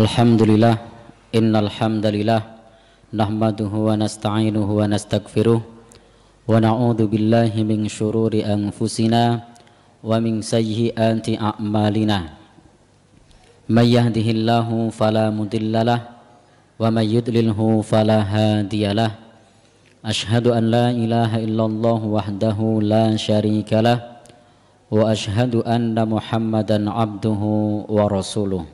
Alhamdulillah, innal hamdalillah nahmaduhu wa nasta'inuhu wa nastaghfiruh wa na'udzu billahi min syururi anfusina wa min sayyiati a'malina. May yahdihillahu fala mudhillalah wa may yudlilhu fala hadiyalah. Asyhadu an la ilaha illallah wahdahu la syarikalah wa asyhadu anna Muhammadan abduhu wa rasuluh.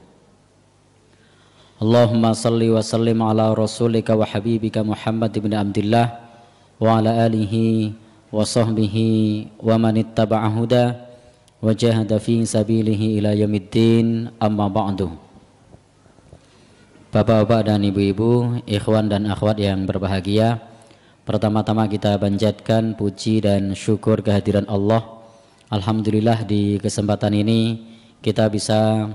Allahumma salli wa sallim ala rasulika wa habibika Muhammad ibn Abdillah wa ala alihi wa sahbihi wa man ittaba'a huda wa jahada fi sabilihi ila yaumiddin, amma ba'du. Bapak-bapak dan ibu-ibu, ikhwan dan akhwat yang berbahagia, pertama-tama kita panjatkan puji dan syukur kehadiran Allah. Alhamdulillah di kesempatan ini kita bisa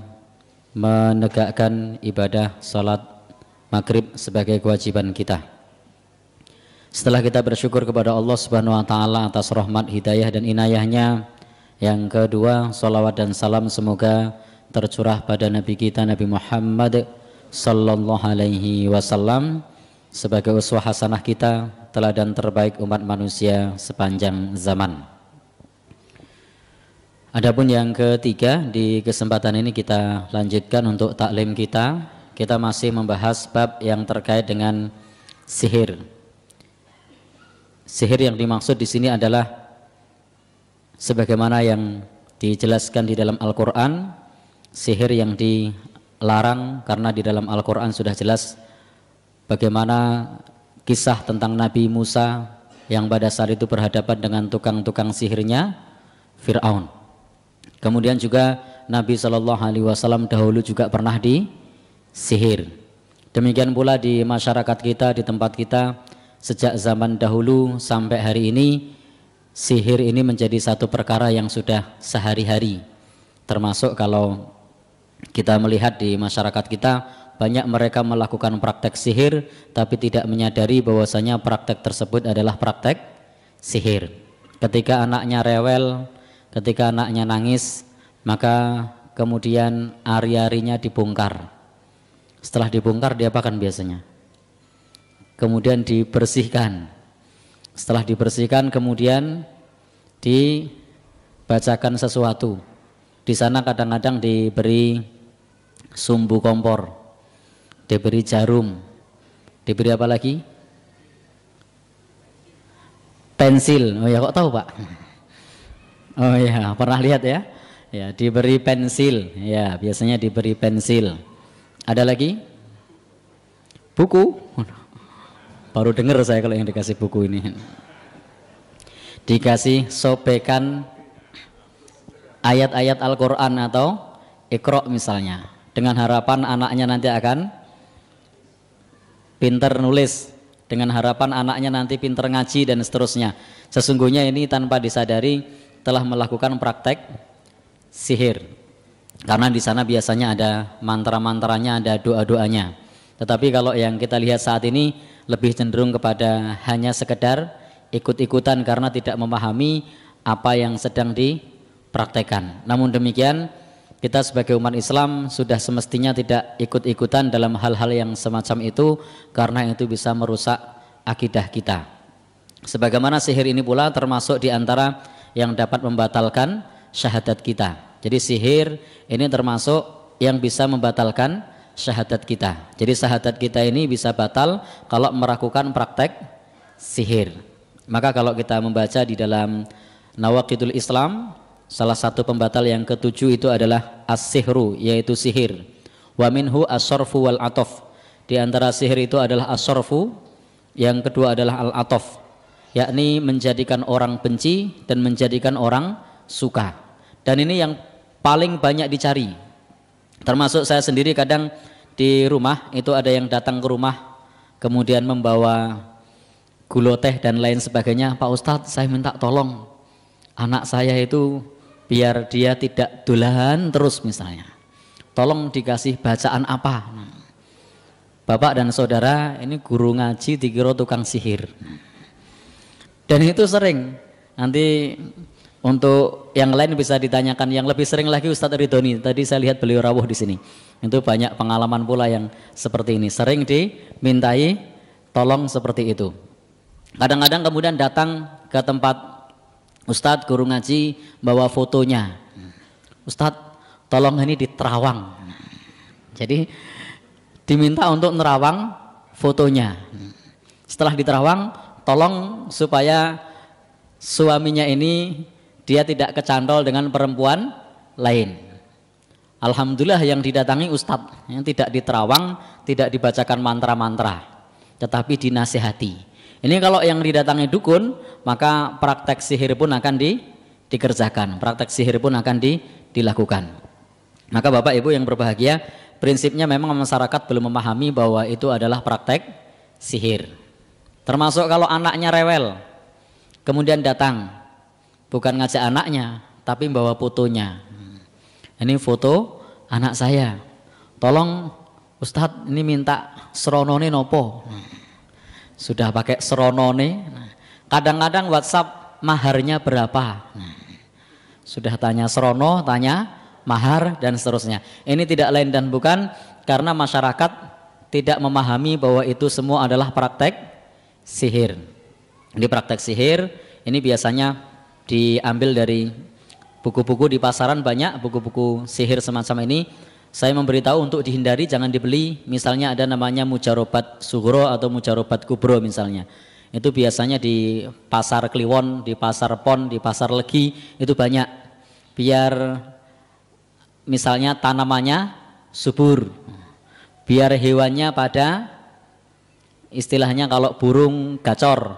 menegakkan ibadah salat maghrib sebagai kewajiban kita. Setelah kita bersyukur kepada Allah Subhanahu wa taala atas rahmat, hidayah dan inayahnya, yang kedua, salawat dan salam semoga tercurah pada Nabi kita Nabi Muhammad sallallahu alaihi wasallam sebagai uswah hasanah kita, teladan terbaik umat manusia sepanjang zaman. Adapun yang ketiga, di kesempatan ini kita lanjutkan untuk taklim kita. Kita masih membahas bab yang terkait dengan sihir. Sihir yang dimaksud di sini adalah sebagaimana yang dijelaskan di dalam Al-Qur'an, sihir yang dilarang karena di dalam Al-Qur'an sudah jelas bagaimana kisah tentang Nabi Musa yang pada saat itu berhadapan dengan tukang-tukang sihirnya Fir'aun. Kemudian juga Nabi SAW dahulu juga pernah disihir. Demikian pula di masyarakat kita, di tempat kita, sejak zaman dahulu sampai hari ini, sihir ini menjadi satu perkara yang sudah sehari-hari. Termasuk kalau kita melihat di masyarakat kita, banyak mereka melakukan praktek sihir tapi tidak menyadari bahwasanya praktek tersebut adalah praktek sihir. Ketika anaknya rewel, ketika anaknya nangis, maka kemudian ari-arinya dibongkar. Setelah dibongkar, diapakan biasanya? Kemudian dibersihkan. Setelah dibersihkan, kemudian dibacakan sesuatu. Di sana kadang-kadang diberi sumbu kompor, diberi jarum, diberi apa lagi? Pensil. Oh ya, kok tahu Pak? Oh ya, pernah lihat ya? Ya, diberi pensil. Ya, biasanya diberi pensil. Ada lagi? Buku. Baru dengar saya kalau yang dikasih buku ini. Dikasih sobekan ayat-ayat Al-Qur'an atau Iqra misalnya, dengan harapan anaknya nanti akan pinter nulis, dengan harapan anaknya nanti pinter ngaji dan seterusnya. Sesungguhnya ini tanpa disadari telah melakukan praktek sihir, karena di sana biasanya ada mantra-mantranya, ada doa-doanya. Tetapi kalau yang kita lihat saat ini lebih cenderung kepada hanya sekedar ikut-ikutan karena tidak memahami apa yang sedang dipraktekkan. Namun demikian, kita sebagai umat Islam sudah semestinya tidak ikut-ikutan dalam hal-hal yang semacam itu, karena itu bisa merusak akidah kita. Sebagaimana sihir ini pula termasuk di antara yang dapat membatalkan syahadat kita. Jadi sihir ini termasuk yang bisa membatalkan syahadat kita. Jadi syahadat kita ini bisa batal kalau melakukan praktek sihir. Maka kalau kita membaca di dalam Nawaqidul Islam, salah satu pembatal yang ketujuh itu adalah as-sihru, yaitu sihir. Wa minhu as-sarfu wal atof. Di antara sihir itu adalah as-sarfu, yang kedua adalah al-atof, yakni menjadikan orang benci dan menjadikan orang suka. Dan ini yang paling banyak dicari. Termasuk saya sendiri kadang di rumah itu ada yang datang ke rumah kemudian membawa gula teh dan lain sebagainya. Pak Ustadz, saya minta tolong anak saya itu biar dia tidak dolahan terus misalnya. Tolong dikasih bacaan apa. Bapak dan saudara, ini guru ngaji dikira tukang sihir. Dan itu sering nanti Untuk yang lain bisa ditanyakan, yang lebih sering lagi Ustadz Ridhoni. Tadi saya lihat beliau rawuh di sini. Itu banyak pengalaman pula yang seperti ini. Sering dimintai tolong seperti itu. Kadang-kadang kemudian datang ke tempat Ustadz guru ngaji bawa fotonya. Ustadz tolong ini diterawang. Jadi diminta untuk nerawang fotonya. Setelah diterawang, tolong supaya suaminya ini dia tidak kecantol dengan perempuan lain. Alhamdulillah yang didatangi ustadz yang tidak diterawang, tidak dibacakan mantra-mantra, tetapi dinasihati. Ini kalau yang didatangi dukun, maka praktek sihir pun akan dikerjakan, praktek sihir pun akan dilakukan. Maka Bapak Ibu yang berbahagia, prinsipnya memang masyarakat belum memahami bahwa itu adalah praktek sihir. Termasuk kalau anaknya rewel, kemudian datang, bukan ngajak anaknya, tapi bawa fotonya. Ini foto anak saya. Tolong Ustadz ini minta seronone nopo. Sudah pakai seronone. Kadang-kadang WhatsApp maharnya berapa. Sudah tanya serono, tanya mahar dan seterusnya. Ini tidak lain dan bukan karena masyarakat tidak memahami bahwa itu semua adalah praktek sihir. Di praktek sihir ini biasanya diambil dari buku-buku di pasaran, banyak buku-buku sihir semacam ini. Saya memberitahu untuk dihindari, jangan dibeli. Misalnya ada namanya mujarobat sughro atau mujarobat kubro misalnya. Itu biasanya di pasar Kliwon, di pasar Pon, di pasar Legi, itu banyak. Biar misalnya tanamannya subur, biar hewannya pada istilahnya kalau burung gacor,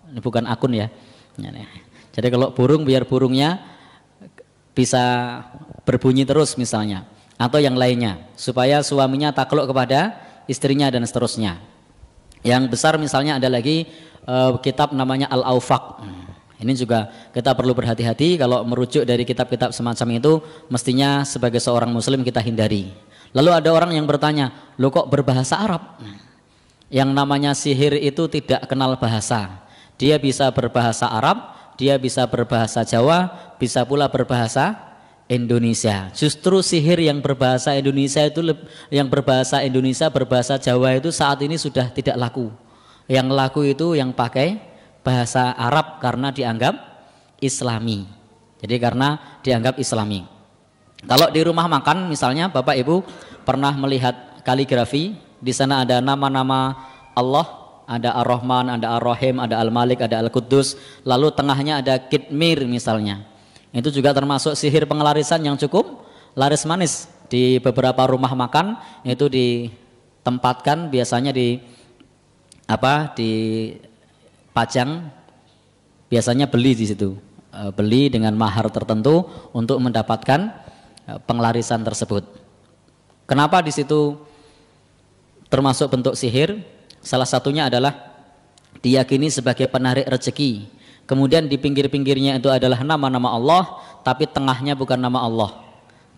ini bukan akun ya. Jadi kalau burung biar burungnya bisa berbunyi terus misalnya, atau yang lainnya, supaya suaminya takluk kepada istrinya dan seterusnya. Yang besar misalnya ada lagi kitab namanya Al-Aufaq. Ini juga kita perlu berhati-hati kalau merujuk dari kitab-kitab semacam itu, mestinya sebagai seorang muslim kita hindari. Lalu ada orang yang bertanya, loh kok berbahasa Arab? Yang namanya sihir itu tidak kenal bahasa. Dia bisa berbahasa Arab, dia bisa berbahasa Jawa, bisa pula berbahasa Indonesia. Justru sihir yang berbahasa Indonesia itu, yang berbahasa Indonesia, berbahasa Jawa itu saat ini sudah tidak laku. Yang laku itu yang pakai bahasa Arab karena dianggap Islami. Jadi karena dianggap Islami. Kalau di rumah makan misalnya Bapak Ibu pernah melihat kaligrafi, di sana ada nama-nama Allah, ada Ar-Rahman, ada Ar-Rahim, ada Al-Malik, ada Al-Quddus, lalu tengahnya ada Kitmir misalnya. Itu juga termasuk sihir pengelarisan yang cukup laris manis di beberapa rumah makan. Itu ditempatkan biasanya di pajang, biasanya beli di situ, beli dengan mahar tertentu untuk mendapatkan pengelarisan tersebut. Kenapa di situ termasuk bentuk sihir? Salah satunya adalah diyakini sebagai penarik rezeki. Kemudian di pinggir-pinggirnya itu adalah nama-nama Allah, tapi tengahnya bukan nama Allah.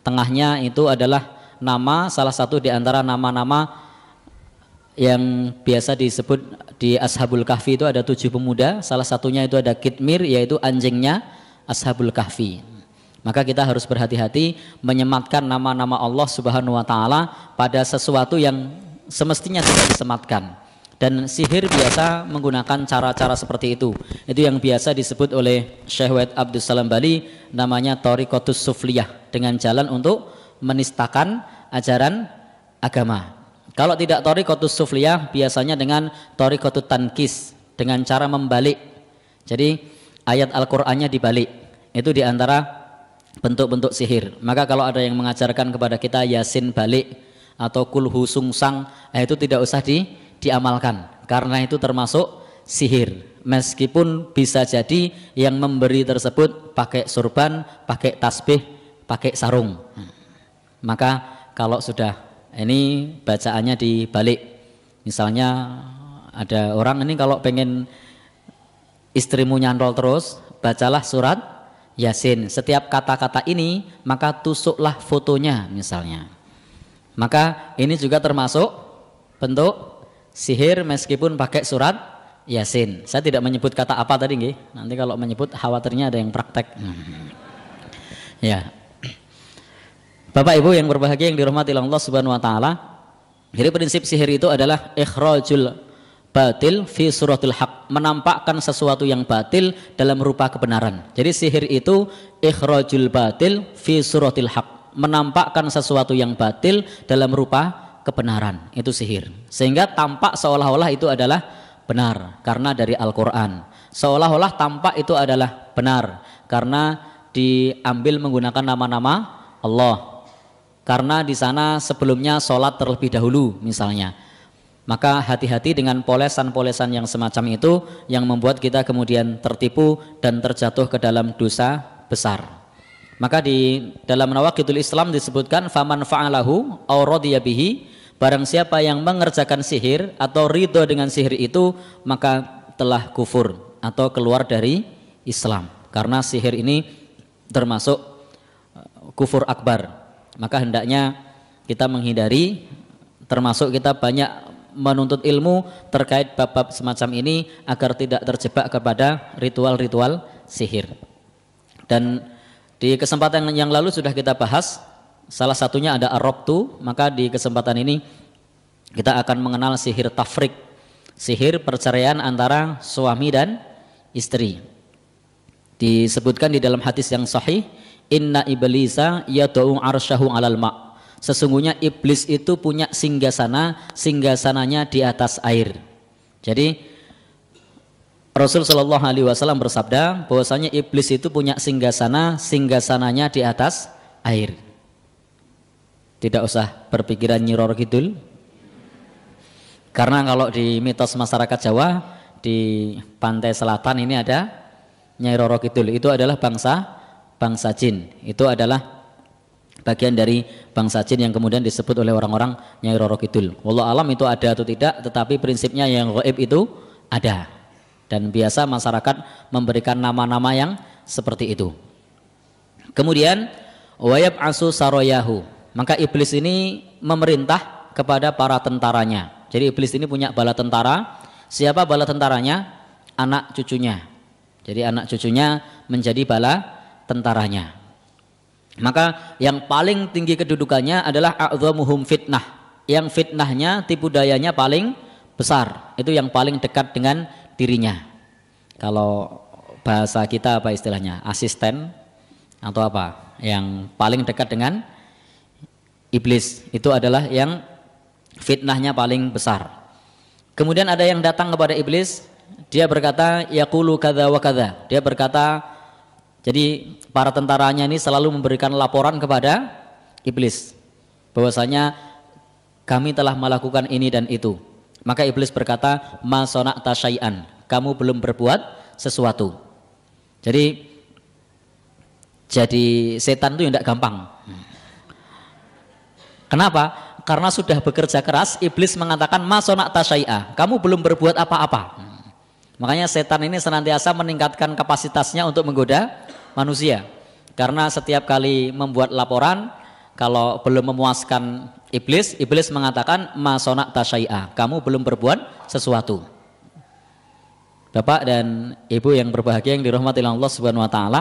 Tengahnya itu adalah nama, salah satu di antara nama-nama yang biasa disebut di Ashabul Kahfi. Itu ada 7 pemuda, salah satunya itu ada Kitmir, yaitu anjingnya Ashabul Kahfi. Maka kita harus berhati-hati menyematkan nama-nama Allah Subhanahu wa taala pada sesuatu yang semestinya tidak disematkan. Dan sihir biasa menggunakan cara-cara seperti itu. Itu yang biasa disebut oleh Syekh Wahid Abdus Salam Bali, namanya Thariqatus Sufliyah, dengan jalan untuk menistakan ajaran agama. Kalau tidak Thariqatus Sufliyah, biasanya dengan Thariqatut Tankis, dengan cara membalik. Jadi ayat Al-Qur'annya dibalik. Itu diantara bentuk-bentuk sihir. Maka kalau ada yang mengajarkan kepada kita Yasin balik atau Kulhu sungsang, itu tidak usah diamalkan, karena itu termasuk sihir. Meskipun bisa jadi yang memberi tersebut pakai surban, pakai tasbih, pakai sarung. Maka kalau sudah ini bacaannya dibalik, misalnya ada orang ini kalau pengen istrimu nyantol terus, bacalah surat Yasin. Setiap kata-kata ini maka tusuklah fotonya misalnya. Maka ini juga termasuk bentuk sihir meskipun pakai surat Yasin. Saya tidak menyebut kata apa tadi nggih. Nanti kalau menyebut khawatirnya ada yang praktek. Ya. Bapak Ibu yang berbahagia yang dirahmati Allah Subhanahu wa taala. Jadi prinsip sihir itu adalah ikhrajul batil fi suratil haq, menampakkan sesuatu yang batil dalam rupa kebenaran. Jadi sihir itu ikhrajul batil fi suratil haq, menampakkan sesuatu yang batil dalam rupa kebenaran. Itu sihir. Sehingga tampak seolah-olah itu adalah benar karena dari Al-Qur'an. Seolah-olah tampak itu adalah benar karena diambil menggunakan nama-nama Allah. Karena di sana sebelumnya sholat terlebih dahulu misalnya. Maka hati-hati dengan polesan-polesan yang semacam itu yang membuat kita kemudian tertipu dan terjatuh ke dalam dosa besar. Maka di dalam Nawaqidul Islam disebutkan faman fa'alahu aw radiya bihi, barang siapa yang mengerjakan sihir atau ridho dengan sihir itu maka telah kufur atau keluar dari Islam. Karena sihir ini termasuk kufur akbar. Maka hendaknya kita menghindari, termasuk kita banyak menuntut ilmu terkait bab-bab semacam ini agar tidak terjebak kepada ritual-ritual sihir. Dan di kesempatan yang lalu sudah kita bahas, salah satunya ada ar-rabtu. Maka di kesempatan ini kita akan mengenal sihir tafrik, sihir perceraian antara suami dan istri. Disebutkan di dalam hadis yang sahih, inna iblisa yad'u arsyahu 'alal ma'. Sesungguhnya iblis itu punya singgasana, singgasananya di atas air. Jadi Rasul Shallallahu Alaihi Wasallam bersabda bahwasanya iblis itu punya singgasana, singgasananya di atas air. Tidak usah berpikiran Nyi Roro Kidul. Karena kalau di mitos masyarakat Jawa di pantai selatan ini ada Nyai Roro Kidul. Itu adalah bangsa jin. Itu adalah bagian dari bangsa jin yang kemudian disebut oleh orang-orang Nyai Roro Kidul. Wallahu alam itu ada atau tidak, tetapi prinsipnya yang gaib itu ada. Dan biasa masyarakat memberikan nama-nama yang seperti itu. Kemudian wayab asu saroyahu, maka iblis ini memerintah kepada para tentaranya. Jadi iblis ini punya bala tentara. Siapa bala tentaranya? Anak cucunya. Jadi anak cucunya menjadi bala tentaranya. Maka yang paling tinggi kedudukannya adalah a'dhamuhum fitnah. Yang fitnahnya, tipu dayanya paling besar. Itu yang paling dekat dengan dirinya. Kalau bahasa kita apa istilahnya? Asisten atau apa? Yang paling dekat dengan iblis. Itu adalah yang fitnahnya paling besar. Kemudian ada yang datang kepada iblis. Dia berkata, yaqulu kadza wa kadza. Dia berkata, jadi para tentaranya ini selalu memberikan laporan kepada iblis bahwasanya kami telah melakukan ini dan itu. Maka iblis berkata, ma sona'ta syai'an, kamu belum berbuat sesuatu. Jadi setan itu tidak gampang. Kenapa? Karena sudah bekerja keras, iblis mengatakan ma sona'ta syai'a, kamu belum berbuat apa-apa. Makanya setan ini senantiasa meningkatkan kapasitasnya untuk menggoda manusia. Karena setiap kali membuat laporan, kalau belum memuaskan iblis, iblis mengatakan ma sona'ta syai'a, kamu belum berbuat sesuatu. Bapak dan Ibu yang berbahagia yang dirahmati Allah Subhanahu wa taala.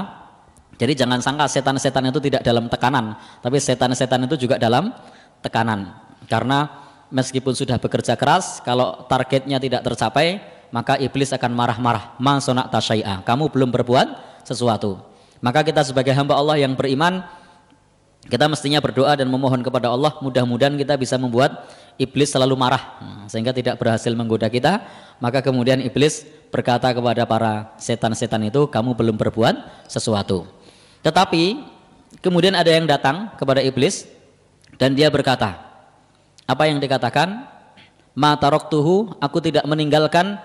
Jadi jangan sangka setan-setan itu tidak dalam tekanan, tapi setan-setan itu juga dalam tekanan. Karena meskipun sudah bekerja keras, kalau targetnya tidak tercapai, maka iblis akan marah-marah. Ma sona'ta syai'a, kamu belum berbuat sesuatu. Maka kita sebagai hamba Allah yang beriman, kita mestinya berdoa dan memohon kepada Allah, mudah-mudahan kita bisa membuat iblis selalu marah sehingga tidak berhasil menggoda kita. Maka kemudian iblis berkata kepada para setan-setan itu, kamu belum berbuat sesuatu. Tetapi kemudian ada yang datang kepada iblis dan dia berkata, apa yang dikatakan? Ma taraktuhu, aku tidak meninggalkan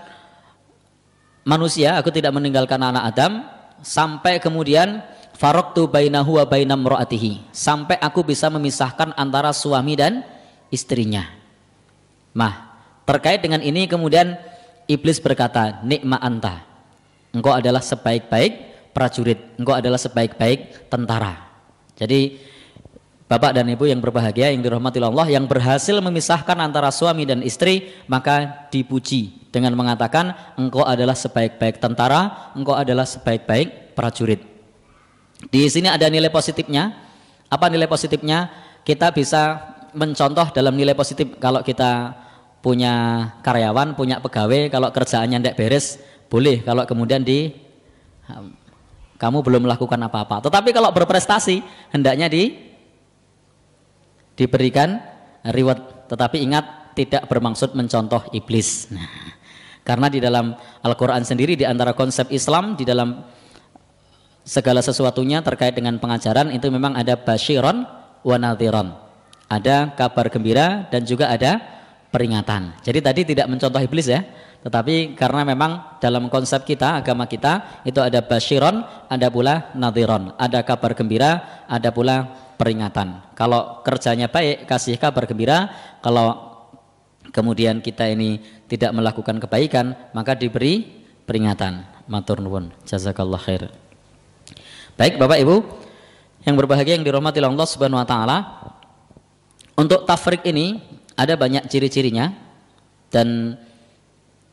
manusia, aku tidak meninggalkan anak Adam sampai kemudian faraqtu bainahu wa baina imraatihi, sampai aku bisa memisahkan antara suami dan istrinya. Nah, terkait dengan ini kemudian iblis berkata, nikma anta, engkau adalah sebaik-baik prajurit, engkau adalah sebaik-baik tentara. Jadi Bapak dan Ibu yang berbahagia, yang dirahmati Allah, yang berhasil memisahkan antara suami dan istri, maka dipuji dengan mengatakan engkau adalah sebaik-baik tentara, engkau adalah sebaik-baik prajurit. Di sini ada nilai positifnya. Apa nilai positifnya? Kita bisa mencontoh dalam nilai positif kalau kita punya karyawan, punya pegawai, kalau kerjaannya tidak beres, boleh kalau kemudian kamu belum melakukan apa-apa. Tetapi kalau berprestasi, hendaknya diberikan reward, tetapi ingat tidak bermaksud mencontoh iblis. Nah, karena di dalam Al-Quran sendiri, di antara konsep Islam, di dalam segala sesuatunya terkait dengan pengajaran itu memang ada basyiron wa nadhiron, ada kabar gembira dan juga ada peringatan. Jadi tadi tidak mencontoh iblis ya, tetapi karena memang dalam konsep kita, agama kita itu ada basyiron, ada pula nadhiron, ada kabar gembira, ada pula peringatan. Kalau kerjanya baik, kasih kabar gembira. Kalau kemudian kita ini tidak melakukan kebaikan, maka diberi peringatan. Matur nuwun, jazakallah khair. Baik Bapak Ibu yang berbahagia, yang dirahmati Allah Subhanahu wa taala, untuk tafrik ini ada banyak ciri-cirinya, dan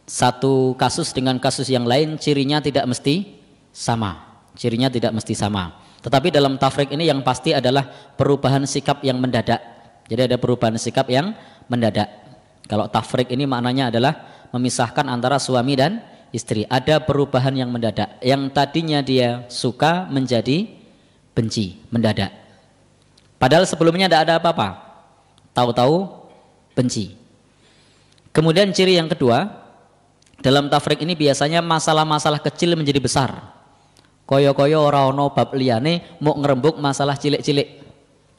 satu kasus dengan kasus yang lain cirinya tidak mesti sama. Cirinya tidak mesti sama. Tetapi dalam tafrik ini yang pasti adalah perubahan sikap yang mendadak. Jadi ada perubahan sikap yang mendadak. Kalau tafrik ini maknanya adalah memisahkan antara suami dan istri. Ada perubahan yang mendadak. Yang tadinya dia suka menjadi benci, mendadak. Padahal sebelumnya tidak ada apa-apa. Tahu-tahu benci. Kemudian ciri yang kedua, dalam tafrik ini biasanya masalah-masalah kecil menjadi besar. Koyo-koyo ora ono bab liyane, mau ngerembuk masalah cilik-cilik.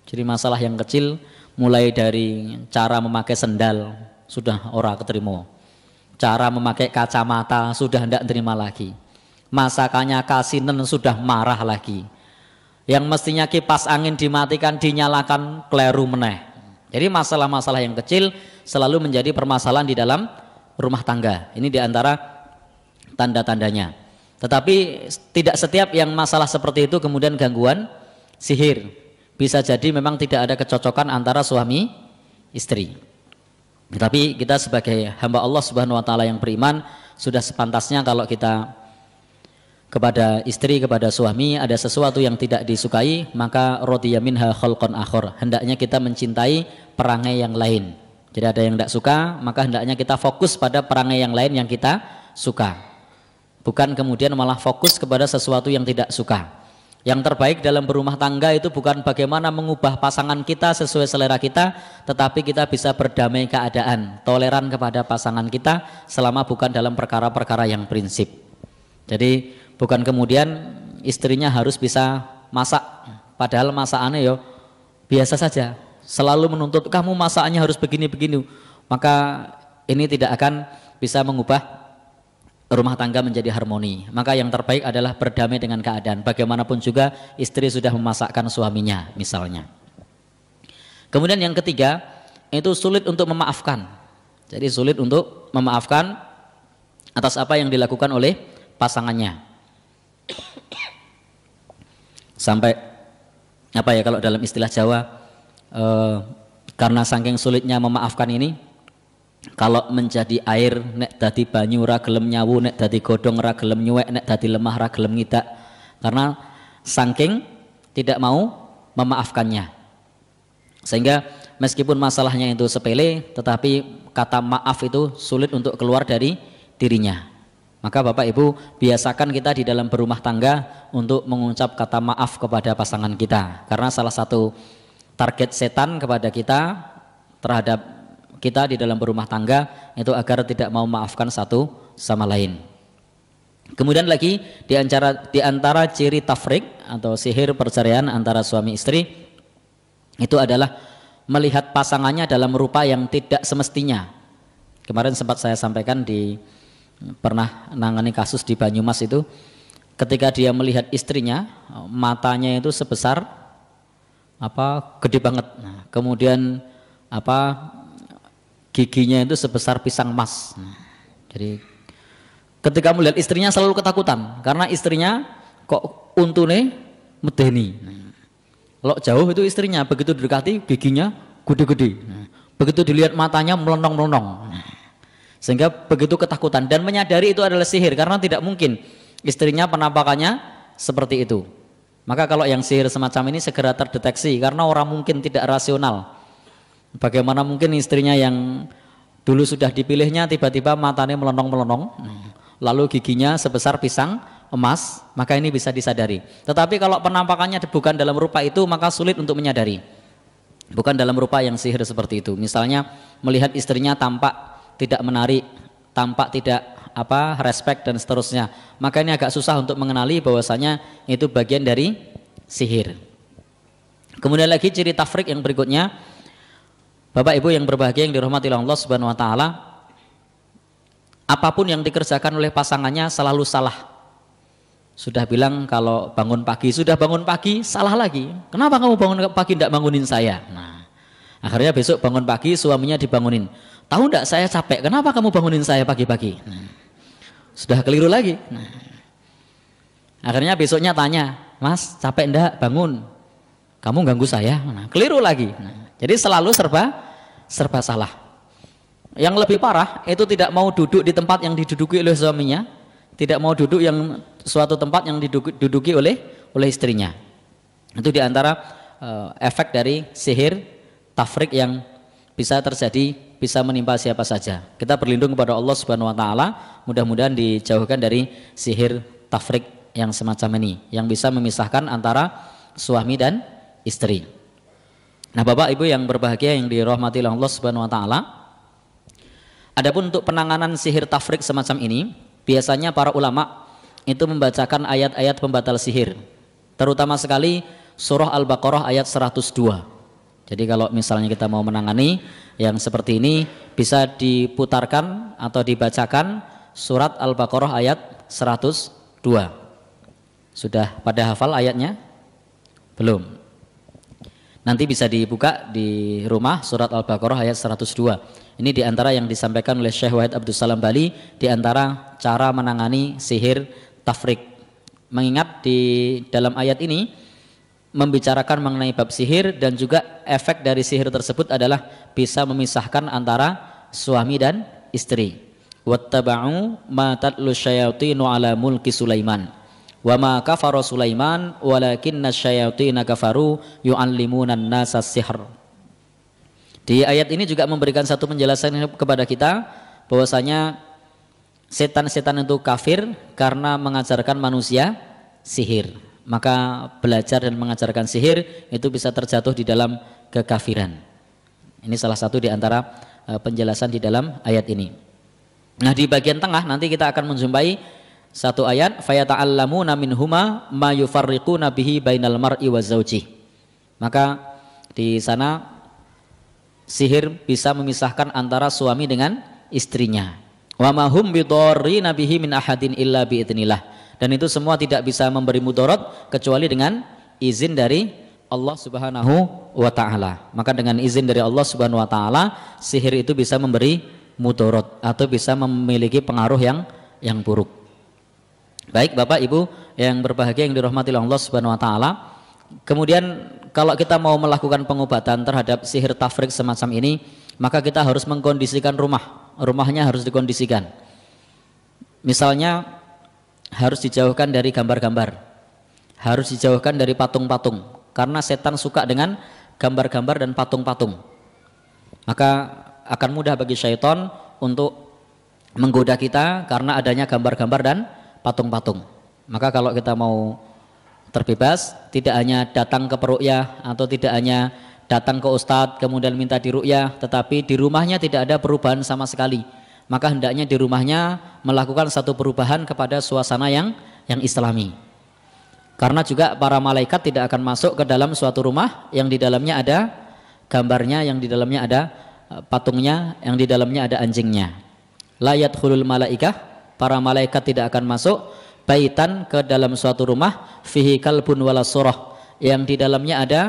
Jadi masalah yang kecil, mulai dari cara memakai sendal sudah ora keterima, cara memakai kacamata sudah tidak terima lagi, masakannya kasinen sudah marah lagi, yang mestinya kipas angin dimatikan dinyalakan kleru meneh. Jadi masalah-masalah yang kecil selalu menjadi permasalahan di dalam rumah tangga. Ini diantara tanda-tandanya. Tetapi tidak setiap yang masalah seperti itu kemudian gangguan sihir. Bisa jadi memang tidak ada kecocokan antara suami istri. Tetapi kita sebagai hamba Allah Subhanahu wa taala yang beriman, sudah sepantasnya kalau kita kepada istri, kepada suami ada sesuatu yang tidak disukai, maka radiya minha khalqan akhar. Hendaknya kita mencintai perangai yang lain. Jadi ada yang tidak suka, maka hendaknya kita fokus pada perangai yang lain yang kita suka. Bukan kemudian malah fokus kepada sesuatu yang tidak suka. Yang terbaik dalam berumah tangga itu bukan bagaimana mengubah pasangan kita sesuai selera kita, tetapi kita bisa berdamai keadaan, toleran kepada pasangan kita selama bukan dalam perkara-perkara yang prinsip. Jadi bukan kemudian istrinya harus bisa masak, padahal masakannya yo biasa saja. Selalu menuntut kamu masakannya harus begini-begini, maka ini tidak akan bisa mengubah rumah tangga menjadi harmoni. Maka yang terbaik adalah berdamai dengan keadaan. Bagaimanapun juga istri sudah memasakkan suaminya misalnya. Kemudian yang ketiga, itu sulit untuk memaafkan. Jadi sulit untuk memaafkan atas apa yang dilakukan oleh pasangannya. Sampai apa ya kalau dalam istilah Jawa, karena saking sulitnya memaafkan ini, kalau menjadi air nek dadi banyu ra gelem nyawu, nek dadi godhong ra gelem nyuwek, nek dadi lemah ra gelem ngidak, karena saking tidak mau memaafkannya. Sehingga meskipun masalahnya itu sepele, tetapi kata maaf itu sulit untuk keluar dari dirinya. Maka Bapak Ibu, biasakan kita di dalam berumah tangga untuk mengucap kata maaf kepada pasangan kita. Karena salah satu target setan kepada kita terhadap kita di dalam berumah tangga itu agar tidak mau memaafkan satu sama lain. Kemudian lagi di antara ciri tafrik atau sihir perceraian antara suami istri itu adalah melihat pasangannya dalam rupa yang tidak semestinya. Kemarin sempat saya sampaikan pernah nangani kasus di Banyumas itu, ketika dia melihat istrinya matanya itu sebesar gede banget. Nah, kemudian giginya itu sebesar pisang emas. Jadi ketika melihat istrinya selalu ketakutan karena istrinya kok untune medeni. Kalau jauh itu istrinya, begitu didekati giginya gede-gede. Begitu dilihat matanya melonong-melonong. Sehingga begitu ketakutan dan menyadari itu adalah sihir karena tidak mungkin istrinya penampakannya seperti itu. Maka kalau yang sihir semacam ini segera terdeteksi karena orang mungkin tidak rasional. Bagaimana mungkin istrinya yang dulu sudah dipilihnya tiba-tiba matanya melonong-melonong, lalu giginya sebesar pisang emas, maka ini bisa disadari. Tetapi kalau penampakannya bukan dalam rupa itu, maka sulit untuk menyadari. Bukan dalam rupa yang sihir seperti itu. Misalnya melihat istrinya tampak tidak menarik, tampak tidak respect dan seterusnya, maka ini agak susah untuk mengenali bahwasanya itu bagian dari sihir. Kemudian lagi ciri tafrik yang berikutnya, Bapak Ibu yang berbahagia yang dirahmati Allah Subhanahu wa taala, apapun yang dikerjakan oleh pasangannya selalu salah. Sudah bilang kalau bangun pagi, sudah bangun pagi, salah lagi. Kenapa kamu bangun pagi tidak bangunin saya? Nah, akhirnya besok bangun pagi suaminya dibangunin. Tahu enggak saya capek, kenapa kamu bangunin saya pagi-pagi? Nah, sudah keliru lagi. Nah, akhirnya besoknya tanya, Mas capek enggak bangun? Kamu ganggu saya? Nah, keliru lagi. Nah, jadi selalu serba salah. Yang lebih parah itu tidak mau duduk di tempat yang diduduki oleh suaminya, tidak mau duduk yang suatu tempat yang diduduki oleh istrinya. Itu diantara efek dari sihir tafrik yang bisa terjadi, bisa menimpa siapa saja. Kita berlindung kepada Allah Subhanahu wa taala, mudah-mudahan dijauhkan dari sihir tafrik yang semacam ini, yang bisa memisahkan antara suami dan istri. Nah, Bapak Ibu yang berbahagia yang dirahmati Allah Subhanahu wa taala, adapun untuk penanganan sihir tafrik semacam ini, biasanya para ulama itu membacakan ayat-ayat pembatal sihir, terutama sekali surah Al-Baqarah ayat 102. Jadi kalau misalnya kita mau menangani yang seperti ini, bisa diputarkan atau dibacakan surat Al-Baqarah ayat 102. Sudah pada hafal ayatnya? Belum? Nanti bisa dibuka di rumah surat Al-Baqarah ayat 102. Ini diantara yang disampaikan oleh Syekh Wahid Abdul Salam Bali, diantara cara menangani sihir tafrik. Mengingat di dalam ayat ini membicarakan mengenai bab sihir dan juga efek dari sihir tersebut adalah bisa memisahkan antara suami dan istri. Wattaba'u ma tatlu syayatinu ala mulki Sulaiman wa ma kafara Sulaiman walakinna syayatina kafaru yu'allimuna an-nasa sihr. Di ayat ini juga memberikan satu penjelasan kepada kita bahwasanya setan-setan itu kafir karena mengajarkan manusia sihir. Maka belajar dan mengajarkan sihir itu bisa terjatuh di dalam kekafiran. Ini salah satu di antara penjelasan di dalam ayat ini. Nah, di bagian tengah nanti kita akan menjumpai satu ayat, fayata'allamuna minhuma ma yufarriquna bihi bainal mar'i wa zawjih. Maka di sana sihir bisa memisahkan antara suami dengan istrinya. Wa ma hum bidarrina bihi min ahadin illa biidznillah. Dan itu semua tidak bisa memberi mudarat kecuali dengan izin dari Allah Subhanahu wa taala. Maka dengan izin dari Allah Subhanahu wa taala, sihir itu bisa memberi mudarat atau bisa memiliki pengaruh yang buruk. Baik Bapak Ibu yang berbahagia yang dirahmati Allah Subhanahu wa taala. Kemudian kalau kita mau melakukan pengobatan terhadap sihir tafrik semacam ini, maka kita harus mengkondisikan rumah. Rumahnya harus dikondisikan. Misalnya harus dijauhkan dari gambar-gambar, harus dijauhkan dari patung-patung, karena setan suka dengan gambar-gambar dan patung-patung. Maka akan mudah bagi syaitan untuk menggoda kita karena adanya gambar-gambar dan patung-patung. Maka kalau kita mau terbebas, tidak hanya datang ke peruqyah atau tidak hanya datang ke ustadz kemudian minta diruqyah, tetapi di rumahnya tidak ada perubahan sama sekali, maka hendaknya di rumahnya melakukan satu perubahan kepada suasana yang islami. Karena juga para malaikat tidak akan masuk ke dalam suatu rumah yang di dalamnya ada gambarnya, yang di dalamnya ada patungnya, yang di dalamnya ada anjingnya. La yadkhulul malaikah, para malaikat tidak akan masuk baitan ke dalam suatu rumah fihi kalbun wala surah, yang di dalamnya ada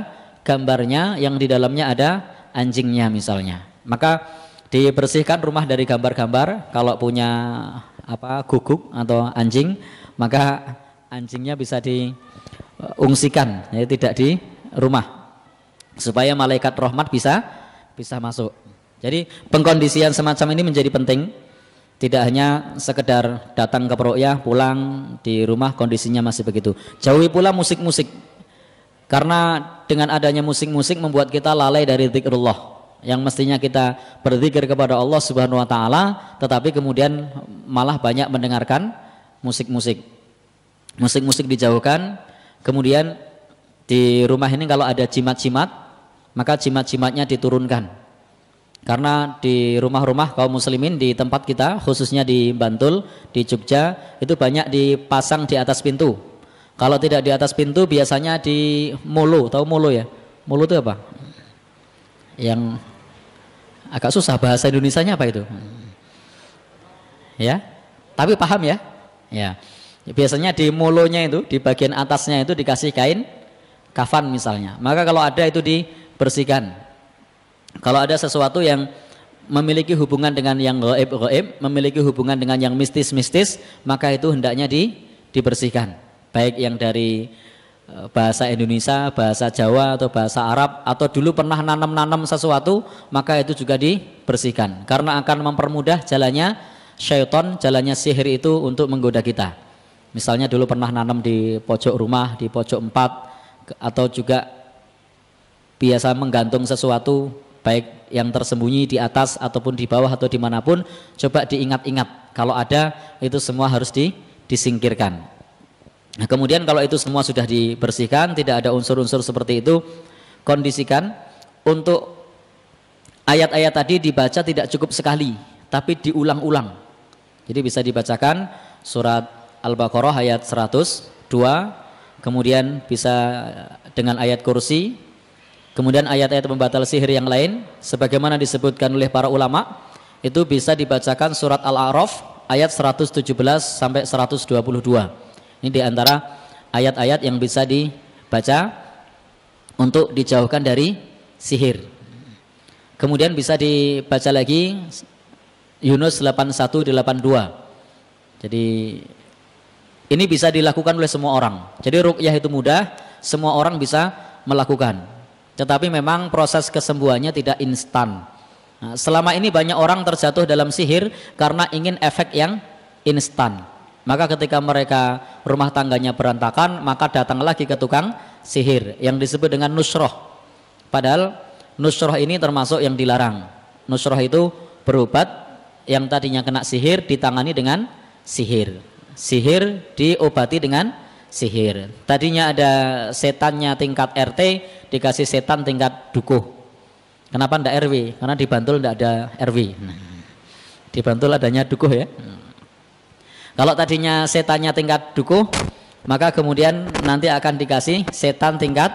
gambarnya, yang di dalamnya ada anjingnya misalnya. Maka dibersihkan rumah dari gambar-gambar. Kalau punya guguk atau anjing, maka anjingnya bisa diungsikan, ya, tidak rumah supaya malaikat rahmat bisa masuk. Jadi pengkondisian semacam ini menjadi penting. Tidak hanya sekedar datang ke ruqyah pulang di rumah kondisinya masih begitu. Jauhi pula musik-musik. Karena dengan adanya musik-musik membuat kita lalai dari zikrullah. Yang mestinya kita berzikir kepada Allah Subhanahu wa taala, tetapi kemudian malah banyak mendengarkan musik-musik. Musik-musik dijauhkan. Kemudian di rumah ini kalau ada jimat-jimat, maka jimat-jimatnya diturunkan. Karena di rumah-rumah kaum muslimin di tempat kita, khususnya di Bantul, di Jogja, itu banyak dipasang di atas pintu. Kalau tidak di atas pintu biasanya di molo, tahu molo ya? Molo itu apa? Yang agak susah bahasa Indonesianya apa itu? Ya, tapi paham ya? Ya. Biasanya di molonya itu, di bagian atasnya itu dikasih kain kafan misalnya. Maka kalau ada itu dibersihkan. Kalau ada sesuatu yang memiliki hubungan dengan yang gaib, memiliki hubungan dengan yang mistis-mistis, maka itu hendaknya dibersihkan. Baik yang dari bahasa Indonesia, bahasa Jawa atau bahasa Arab, atau dulu pernah nanam-nanam sesuatu, maka itu juga dibersihkan. Karena akan mempermudah jalannya syaitan, jalannya sihir itu untuk menggoda kita. Misalnya dulu pernah nanam di pojok rumah, di pojok 4, atau juga biasa menggantung sesuatu baik yang tersembunyi di atas ataupun di bawah atau dimanapun, coba diingat-ingat. Kalau ada itu semua harus disingkirkan. Nah, kemudian kalau itu semua sudah dibersihkan, tidak ada unsur-unsur seperti itu, kondisikan untuk ayat-ayat tadi dibaca tidak cukup sekali, tapi diulang-ulang. Jadi bisa dibacakan surat Al-Baqarah ayat 102, kemudian bisa dengan ayat kursi, kemudian ayat-ayat pembatal sihir yang lain sebagaimana disebutkan oleh para ulama, itu bisa dibacakan surat Al-A'raf ayat 117 sampai 122. Ini diantara ayat-ayat yang bisa dibaca untuk dijauhkan dari sihir. Kemudian bisa dibaca lagi Yunus 81 82. Jadi ini bisa dilakukan oleh semua orang. Jadi ruqyah itu mudah, semua orang bisa melakukan. Tetapi memang proses kesembuhannya tidak instan. Nah, selama ini banyak orang terjatuh dalam sihir karena ingin efek yang instan. Maka ketika mereka rumah tangganya berantakan, maka datang lagi ke tukang sihir yang disebut dengan nusroh. Padahal nusroh ini termasuk yang dilarang. Nusroh itu berobat yang tadinya kena sihir ditangani dengan sihir. Sihir diobati dengan sihir. Tadinya ada setannya tingkat RT, dikasih setan tingkat dukuh. Kenapa ndak RW? Karena di Bantul ndak ada RW. Di Bantul adanya dukuh ya. Kalau tadinya setannya tingkat dukuh, maka kemudian nanti akan dikasih setan tingkat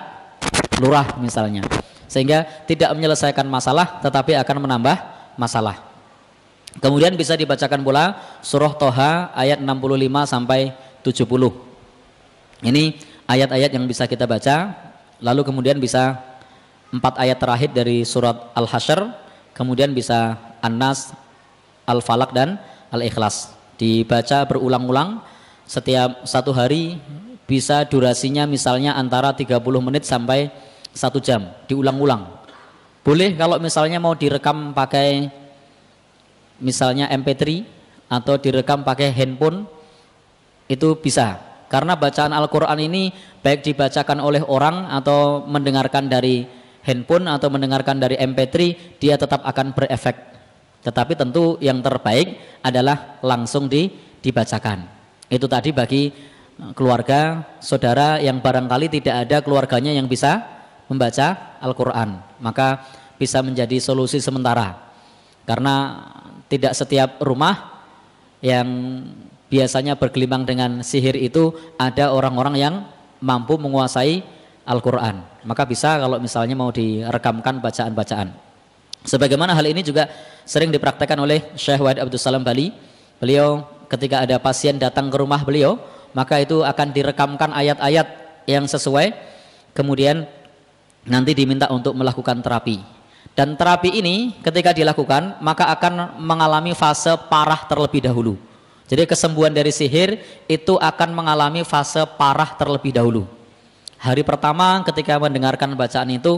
lurah misalnya. Sehingga tidak menyelesaikan masalah, tetapi akan menambah masalah. Kemudian bisa dibacakan pula surah Toha ayat 65 sampai 70. Ini ayat-ayat yang bisa kita baca. Lalu kemudian bisa 4 ayat terakhir dari surat Al-Hasyr, kemudian bisa An-Nas, Al-Falaq dan Al-Ikhlas. Dibaca berulang-ulang setiap 1 hari, bisa durasinya misalnya antara 30 menit sampai 1 jam, diulang-ulang. Boleh kalau misalnya mau direkam pakai misalnya MP3 atau direkam pakai handphone, itu bisa. Karena bacaan Al-Quran ini baik dibacakan oleh orang atau mendengarkan dari handphone atau mendengarkan dari MP3, dia tetap akan berefek. Tetapi tentu yang terbaik adalah langsung dibacakan. Itu tadi bagi keluarga, saudara yang barangkali tidak ada keluarganya yang bisa membaca Al-Quran, maka bisa menjadi solusi sementara. Karena tidak setiap rumah yang biasanya bergelimang dengan sihir itu ada orang-orang yang mampu menguasai Al-Quran. Maka bisa kalau misalnya mau direkamkan bacaan-bacaan. Sebagaimana hal ini juga sering dipraktekkan oleh Syekh Wahid Abdul Salam Bali. Beliau ketika ada pasien datang ke rumah beliau, maka itu akan direkamkan ayat-ayat yang sesuai, kemudian nanti diminta untuk melakukan terapi. Dan terapi ini ketika dilakukan maka akan mengalami fase parah terlebih dahulu. Jadi kesembuhan dari sihir itu akan mengalami fase parah terlebih dahulu. Hari pertama ketika mendengarkan bacaan itu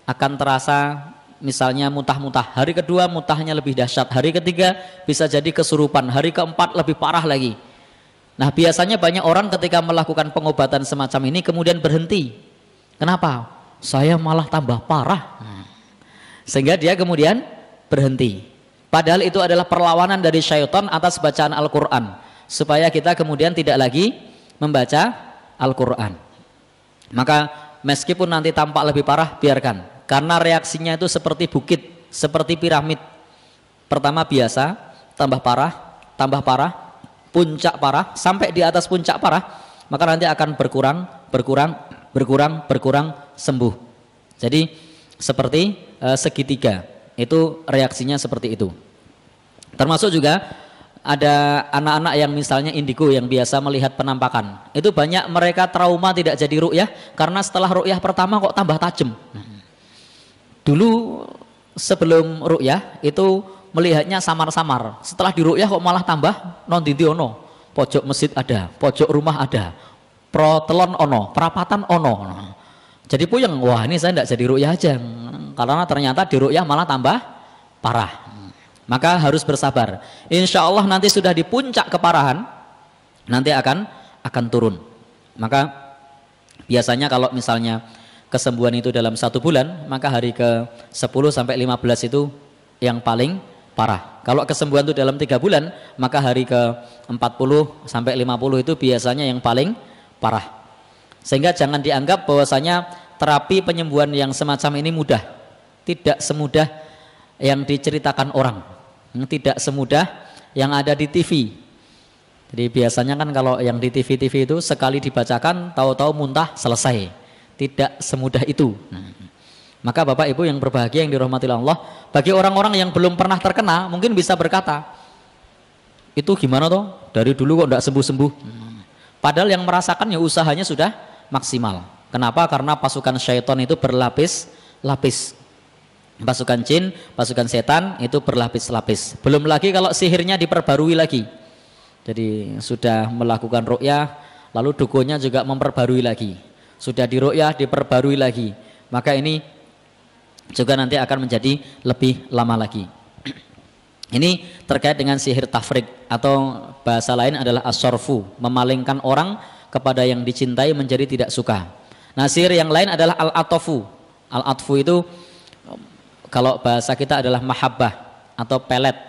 akan terasa misalnya muntah-muntah. Hari kedua muntahnya lebih dahsyat. Hari ketiga bisa jadi kesurupan. Hari keempat lebih parah lagi. Nah, biasanya banyak orang ketika melakukan pengobatan semacam ini kemudian berhenti. Kenapa? Saya malah tambah parah. Sehingga dia kemudian berhenti. Padahal itu adalah perlawanan dari syaitan atas bacaan Al-Quran. Supaya kita kemudian tidak lagi membaca Al-Quran. Maka meskipun nanti tampak lebih parah, biarkan. Karena reaksinya itu seperti bukit, seperti piramid. Pertama biasa, tambah parah, puncak parah, sampai di atas puncak parah, maka nanti akan berkurang, sembuh. Jadi seperti segitiga, itu reaksinya seperti itu. Termasuk juga ada anak-anak yang misalnya indigo yang biasa melihat penampakan. Itu banyak mereka trauma tidak jadi ruqyah karena setelah ruqyah pertama kok tambah tajam. Dulu sebelum ruqyah itu melihatnya samar-samar. Setelah di ruqyah kok malah tambah non-dinti ono. Pojok masjid ada, pojok rumah ada, protelon ono, perapatan ono. Jadi puyeng, wah ini saya tidak jadi ruqyah aja. Karena ternyata di ruqyah malah tambah parah. Maka harus bersabar. Insya Allah nanti sudah di puncak keparahan, nanti akan turun. Maka biasanya kalau misalnya kesembuhan itu dalam 1 bulan, maka hari ke 10 sampai 15 itu yang paling parah. Kalau kesembuhan itu dalam 3 bulan, maka hari ke 40 sampai 50 itu biasanya yang paling parah. Sehingga jangan dianggap bahwasanya terapi penyembuhan yang semacam ini mudah. Tidak semudah yang diceritakan orang. Tidak semudah yang ada di TV. Jadi biasanya kan kalau yang di TV-TV itu sekali dibacakan tahu-tahu muntah selesai. Tidak semudah itu. Maka Bapak Ibu yang berbahagia yang dirahmati Allah, bagi orang-orang yang belum pernah terkena mungkin bisa berkata, itu gimana toh? Dari dulu kok tidak sembuh-sembuh. Padahal yang merasakan ya usahanya sudah maksimal. Kenapa? Karena pasukan syaitan itu berlapis-lapis. Pasukan jin, pasukan setan itu berlapis-lapis. Belum lagi kalau sihirnya diperbarui lagi. Jadi sudah melakukan ruqyah, lalu dukunnya juga memperbarui lagi. Sudah di ruqyah diperbarui lagi. Maka ini juga nanti akan menjadi lebih lama lagi. Ini terkait dengan sihir tafrik atau bahasa lain adalah as-sarfu, memalingkan orang kepada yang dicintai menjadi tidak suka. Nah, sihir yang lain adalah al-atfu. Al-atfu itu kalau bahasa kita adalah mahabbah atau pelet.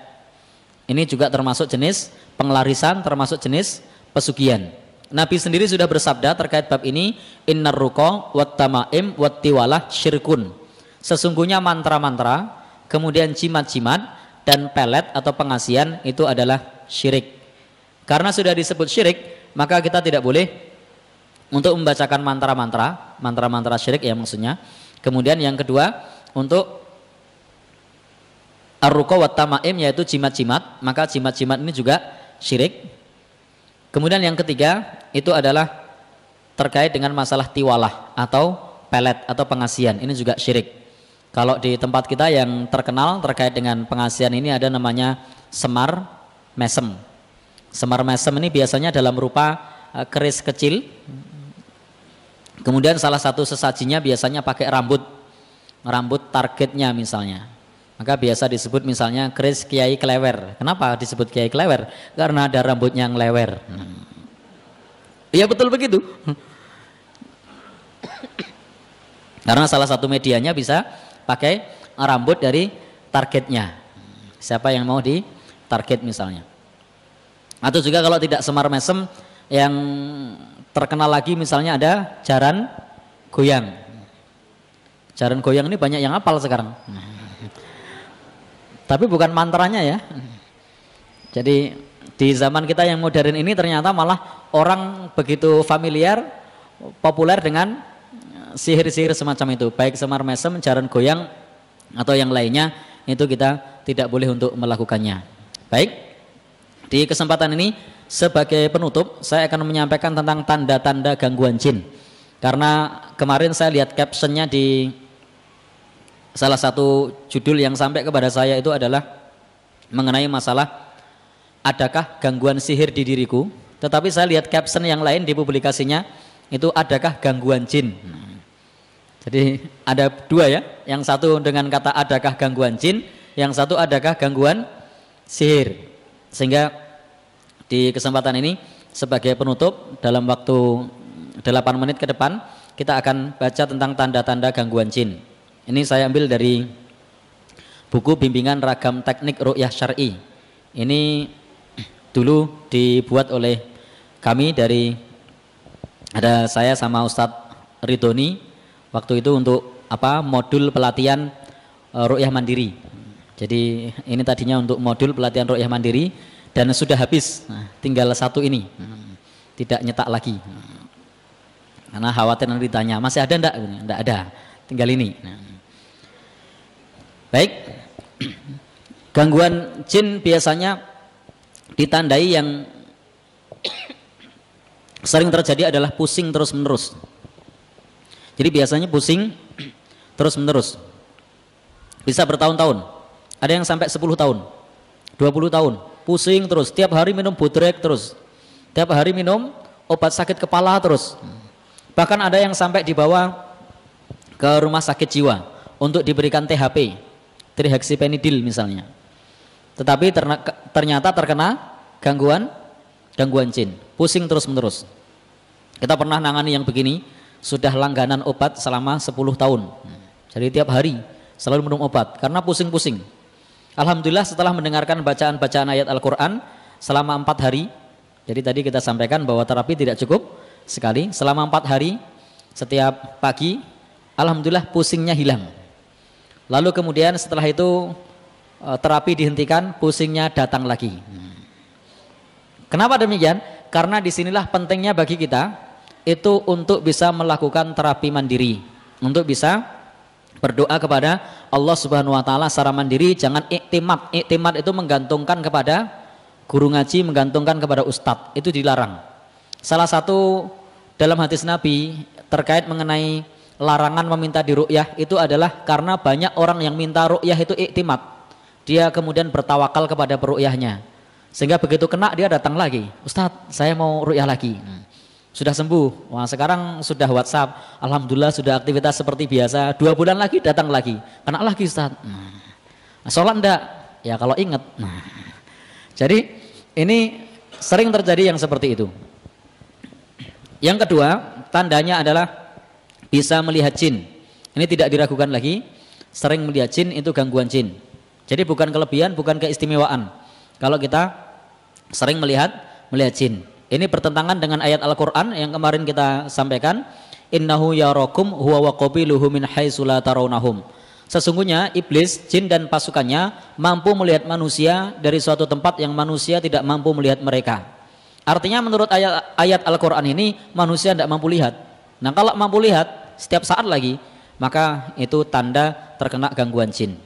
Ini juga termasuk jenis pengelarisan, termasuk jenis pesugihan. Nabi sendiri sudah bersabda terkait bab ini, innar ruqa wat tamaim wat tiwalah syirkun. Sesungguhnya mantra-mantra, kemudian jimat-jimat dan pelet atau pengasihan itu adalah syirik. Karena sudah disebut syirik, maka kita tidak boleh untuk membacakan mantra-mantra syirik ya maksudnya. Kemudian yang kedua, untuk ar-ruqa wat tamaim yaitu jimat-jimat, maka jimat-jimat ini juga syirik. Kemudian yang ketiga itu adalah terkait dengan masalah tiwalah atau pelet atau pengasihan, ini juga syirik. Kalau di tempat kita yang terkenal terkait dengan pengasihan ini ada namanya semar mesem. Semar mesem ini biasanya dalam rupa keris kecil. Kemudian salah satu sesajinya biasanya pakai rambut targetnya misalnya. Maka biasa disebut misalnya keris Kiai Klewer. Kenapa disebut Kiai Klewer? Karena ada rambutnya yang lewer. Iya betul begitu. Karena salah satu medianya bisa pakai rambut dari targetnya. Siapa yang mau di target misalnya. Atau juga kalau tidak semar mesem, yang terkenal lagi misalnya ada jaran goyang. Jaran goyang ini banyak yang hafal sekarang. Tapi bukan mantranya ya. Jadi di zaman kita yang modern ini ternyata malah orang begitu familiar, populer dengan sihir-sihir semacam itu. Baik semar mesem, jaran goyang atau yang lainnya, itu kita tidak boleh untuk melakukannya. Baik, di kesempatan ini sebagai penutup saya akan menyampaikan tentang tanda-tanda gangguan jin. Karena kemarin saya lihat captionnya di salah satu judul yang sampai kepada saya itu adalah mengenai masalah adakah gangguan sihir di diriku. Tetapi saya lihat caption yang lain di publikasinya itu adakah gangguan jin. Jadi ada dua ya, yang satu dengan kata adakah gangguan jin, yang satu adakah gangguan sihir. Sehingga di kesempatan ini sebagai penutup dalam waktu 8 menit ke depan kita akan baca tentang tanda-tanda gangguan jin. Ini saya ambil dari buku bimbingan ragam teknik ruqyah syar'i. Ini dulu dibuat oleh kami ada saya sama Ustadz Ridhoni waktu itu untuk modul pelatihan ruqyah mandiri. Jadi ini tadinya untuk modul pelatihan ruqyah mandiri dan sudah habis. Nah, tinggal satu ini. Tidak nyetak lagi. Karena khawatir nanti ditanya, masih ada enggak? Enggak ada. Tinggal ini. Baik. Gangguan jin biasanya ditandai yang sering terjadi adalah pusing terus-menerus. Jadi biasanya pusing terus-menerus. Bisa bertahun-tahun. Ada yang sampai 10 tahun, 20 tahun. Pusing terus, tiap hari minum bodrek terus. Tiap hari minum obat sakit kepala terus. Bahkan ada yang sampai dibawa ke rumah sakit jiwa untuk diberikan THP, trihexyphenidyl misalnya. Tetapi ternyata terkena gangguan jin, pusing terus-menerus. Kita pernah nangani yang begini. Sudah langganan obat selama 10 tahun. Jadi tiap hari selalu minum obat karena pusing-pusing. Alhamdulillah setelah mendengarkan bacaan-bacaan ayat Al-Quran selama 4 hari. Jadi tadi kita sampaikan bahwa terapi tidak cukup sekali. Selama 4 hari setiap pagi, alhamdulillah pusingnya hilang. Lalu kemudian setelah itu terapi dihentikan, pusingnya datang lagi. Kenapa demikian? Karena disinilah pentingnya bagi kita itu untuk bisa melakukan terapi mandiri, untuk bisa berdoa kepada Allah Subhanahu wa taala secara mandiri, jangan iktimat. Iktimat itu menggantungkan kepada guru ngaji, menggantungkan kepada ustadz, itu dilarang. Salah satu dalam hadis Nabi terkait mengenai larangan meminta diruqyah itu adalah karena banyak orang yang minta ruqyah itu iktimat. Dia kemudian bertawakal kepada peruqyahnya. Sehingga begitu kena dia datang lagi, "Ustadz, saya mau ruqyah lagi." Sudah sembuh, wah sekarang sudah WhatsApp, alhamdulillah sudah aktivitas seperti biasa. 2 bulan lagi datang lagi, kena lagi Ustaz. Sholat enggak? Ya kalau ingat. Jadi ini sering terjadi yang seperti itu. Yang kedua, tandanya adalah bisa melihat jin. Ini tidak diragukan lagi, sering melihat jin itu gangguan jin. Jadi bukan kelebihan, bukan keistimewaan. Kalau kita sering melihat jin. Ini bertentangan dengan ayat Al-Quran yang kemarin kita sampaikan. Innahu yarakum huwa wa qabiluhu min haitsu la tarawnahum. Sesungguhnya iblis, jin dan pasukannya mampu melihat manusia dari suatu tempat yang manusia tidak mampu melihat mereka. Artinya menurut ayat Al-Quran ini manusia tidak mampu lihat. Nah kalau mampu lihat setiap saat lagi, maka itu tanda terkena gangguan jin.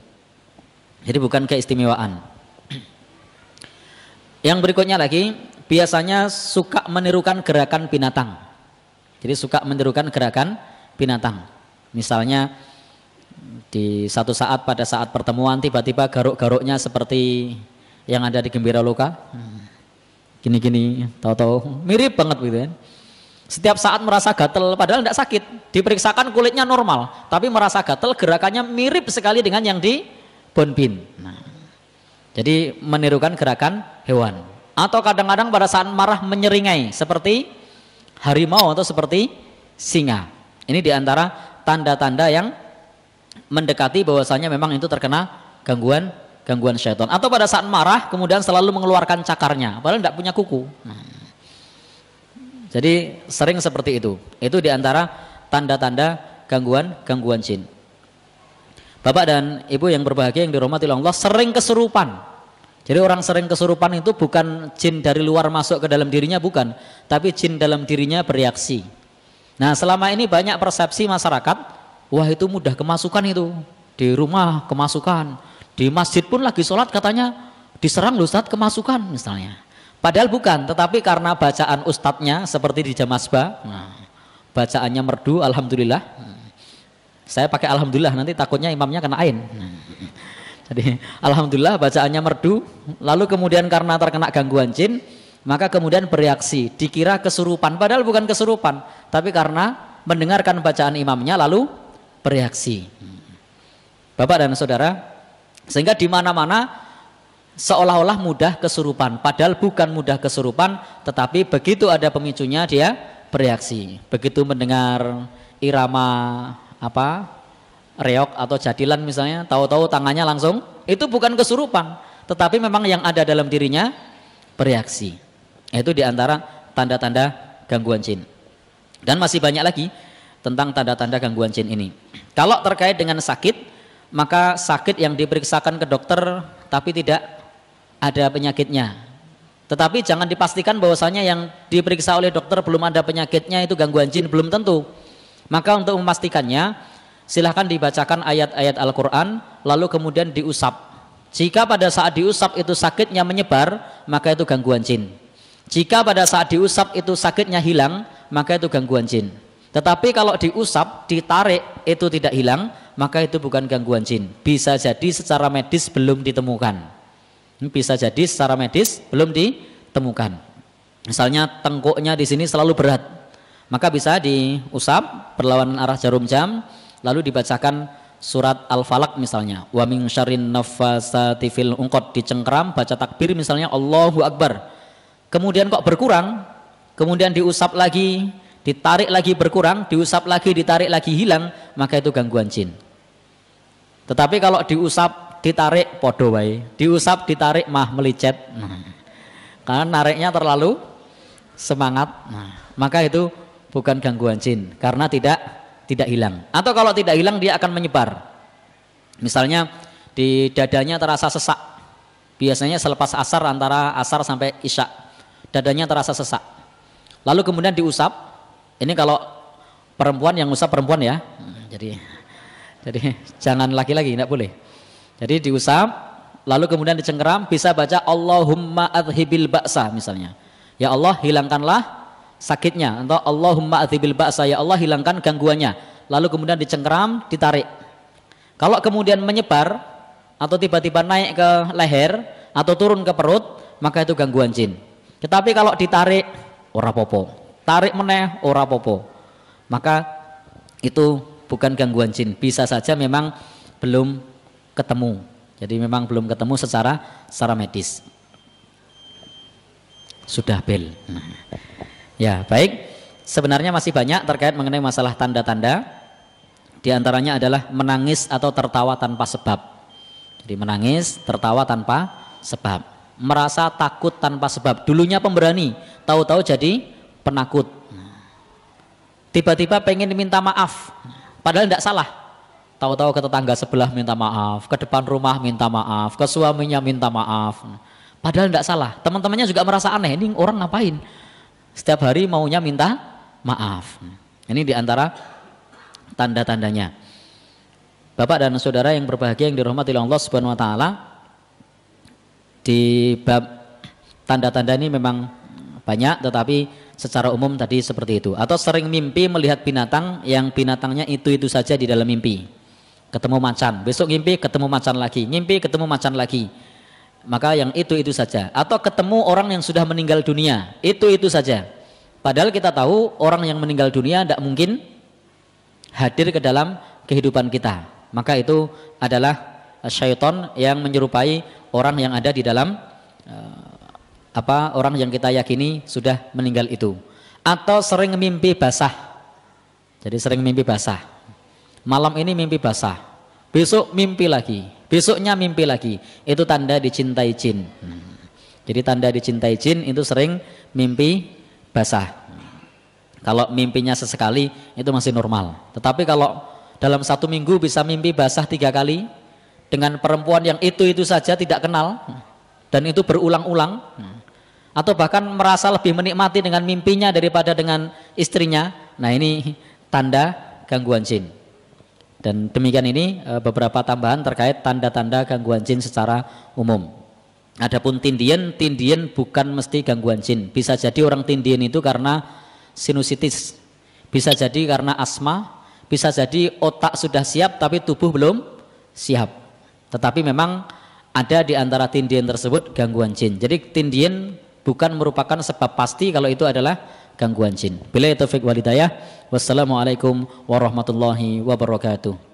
Jadi bukan keistimewaan. Yang berikutnya lagi, biasanya suka menirukan gerakan binatang. Jadi suka menirukan gerakan binatang. Misalnya di satu saat pada saat pertemuan tiba-tiba garuk-garuknya seperti yang ada di Gembira Loka. Gini-gini, tahu-tahu mirip banget gitu kan. Setiap saat merasa gatel padahal tidak sakit. Diperiksakan kulitnya normal, tapi merasa gatel, gerakannya mirip sekali dengan yang di Bonbin. Nah, jadi menirukan gerakan hewan. Atau kadang-kadang pada saat marah menyeringai seperti harimau atau seperti singa. Ini diantara tanda-tanda yang mendekati bahwasanya memang itu terkena gangguan syaitan. Atau pada saat marah kemudian selalu mengeluarkan cakarnya padahal tidak punya kuku. Jadi sering seperti itu. Itu diantara tanda-tanda gangguan jin. Bapak dan Ibu yang berbahagia yang dirahmati Allah, sering kesurupan. Jadi orang sering kesurupan itu bukan jin dari luar masuk ke dalam dirinya, bukan, tapi jin dalam dirinya bereaksi. Nah selama ini banyak persepsi masyarakat, wah itu mudah kemasukan itu, di rumah kemasukan, di masjid pun lagi sholat katanya diserang loh Ustadz kemasukan misalnya. Padahal bukan, tetapi karena bacaan ustadznya seperti di Jamasba, bacaannya merdu, alhamdulillah. Saya pakai alhamdulillah, nanti takutnya imamnya kena ain. Jadi alhamdulillah bacaannya merdu, lalu kemudian karena terkena gangguan jin, maka kemudian bereaksi, dikira kesurupan, padahal bukan kesurupan, tapi karena mendengarkan bacaan imamnya lalu bereaksi. Bapak dan saudara, sehingga di mana-mana seolah-olah mudah kesurupan, padahal bukan mudah kesurupan, tetapi begitu ada pemicunya dia bereaksi. Begitu mendengar irama reog atau jadilan misalnya, tahu-tahu tangannya langsung, itu bukan kesurupan, tetapi memang yang ada dalam dirinya bereaksi. Itu diantara tanda-tanda gangguan jin. Dan masih banyak lagi tentang tanda-tanda gangguan jin ini. Kalau terkait dengan sakit, maka sakit yang diperiksakan ke dokter tapi tidak ada penyakitnya. Tetapi jangan dipastikan bahwasanya yang diperiksa oleh dokter belum ada penyakitnya itu gangguan jin, belum tentu. Maka untuk memastikannya, silahkan dibacakan ayat-ayat Al-Quran lalu kemudian diusap. Jika pada saat diusap itu sakitnya menyebar, maka itu gangguan jin. Jika pada saat diusap itu sakitnya hilang, maka itu gangguan jin. Tetapi kalau diusap, ditarik itu tidak hilang, maka itu bukan gangguan jin. Bisa jadi secara medis belum ditemukan. Bisa jadi secara medis belum ditemukan. Misalnya tengkuknya di sini selalu berat, maka bisa diusap berlawanan arah jarum jam, lalu dibacakan surat Al-Falaq misalnya. Wa min syarrin naffasati fil uqad, dicengkeram, baca takbir misalnya Allahu Akbar. Kemudian kok berkurang, kemudian diusap lagi, ditarik lagi berkurang, diusap lagi, ditarik lagi hilang, maka itu gangguan jin. Tetapi kalau diusap, ditarik podo wae, diusap, ditarik mah melicet, karena nariknya terlalu semangat, maka itu bukan gangguan jin, karena tidak hilang. Atau kalau tidak hilang dia akan menyebar. Misalnya di dadanya terasa sesak, biasanya selepas asar, antara asar sampai isya, dadanya terasa sesak. Lalu kemudian diusap. Ini kalau perempuan, yang usap perempuan ya. Jadi jangan laki-laki, tidak boleh. Jadi diusap, lalu kemudian dicengkeram, bisa baca Allahumma adhibil ba'sa misalnya. Ya Allah hilangkanlah sakitnya, atau Allahumma adhibil ba'sa, ya Allah hilangkan gangguannya. Lalu kemudian dicengkeram, ditarik. Kalau kemudian menyebar atau tiba-tiba naik ke leher atau turun ke perut, maka itu gangguan jin. Tetapi kalau ditarik, ora popo, tarik meneh, ora popo, maka itu bukan gangguan jin. Bisa saja memang belum ketemu. Jadi memang belum ketemu secara medis. Sudah bel. Ya baik. Sebenarnya masih banyak terkait mengenai masalah tanda-tanda. Di antaranya adalah menangis atau tertawa tanpa sebab. Jadi menangis, tertawa tanpa sebab. Merasa takut tanpa sebab. Dulunya pemberani, tahu-tahu jadi penakut. Tiba-tiba pengen minta maaf, padahal tidak salah. Tahu-tahu ke tetangga sebelah minta maaf, ke depan rumah minta maaf, ke suaminya minta maaf, padahal tidak salah. Teman-temannya juga merasa aneh, ini orang ngapain setiap hari maunya minta maaf. Ini diantara tanda-tandanya. Bapak dan saudara yang berbahagia, yang dirahmati oleh Allah Subhanahu wa taala, di bab tanda-tanda ini memang banyak, tetapi secara umum tadi seperti itu. Atau sering mimpi melihat binatang yang binatangnya itu saja di dalam mimpi. Ketemu macan, besok mimpi ketemu macan lagi, mimpi ketemu macan lagi. Maka yang itu saja. Atau ketemu orang yang sudah meninggal dunia, itu saja. Padahal kita tahu orang yang meninggal dunia tidak mungkin hadir ke dalam kehidupan kita. Maka itu adalah syaitan yang menyerupai orang yang ada di dalam orang yang kita yakini sudah meninggal itu. Atau sering mimpi basah. Jadi sering mimpi basah. Malam ini mimpi basah, besok mimpi lagi, besoknya mimpi lagi. Itu tanda dicintai jin. Jadi tanda dicintai jin itu sering mimpi basah. Kalau mimpinya sesekali itu masih normal. Tetapi kalau dalam satu minggu bisa mimpi basah 3 kali dengan perempuan yang itu saja tidak kenal, dan itu berulang-ulang, atau bahkan merasa lebih menikmati dengan mimpinya daripada dengan istrinya, nah ini tanda gangguan jin. Dan demikian ini beberapa tambahan terkait tanda-tanda gangguan jin secara umum. Adapun tindian bukan mesti gangguan jin. Bisa jadi orang tindian itu karena sinusitis, bisa jadi karena asma, bisa jadi otak sudah siap tapi tubuh belum siap. Tetapi memang ada di antara tindian tersebut gangguan jin. Jadi tindian bukan merupakan sebab pasti kalau itu adalah gangguan jin. Billahi taufik wal hidayah. Wassalamualaikum warahmatullahi wabarakatuh.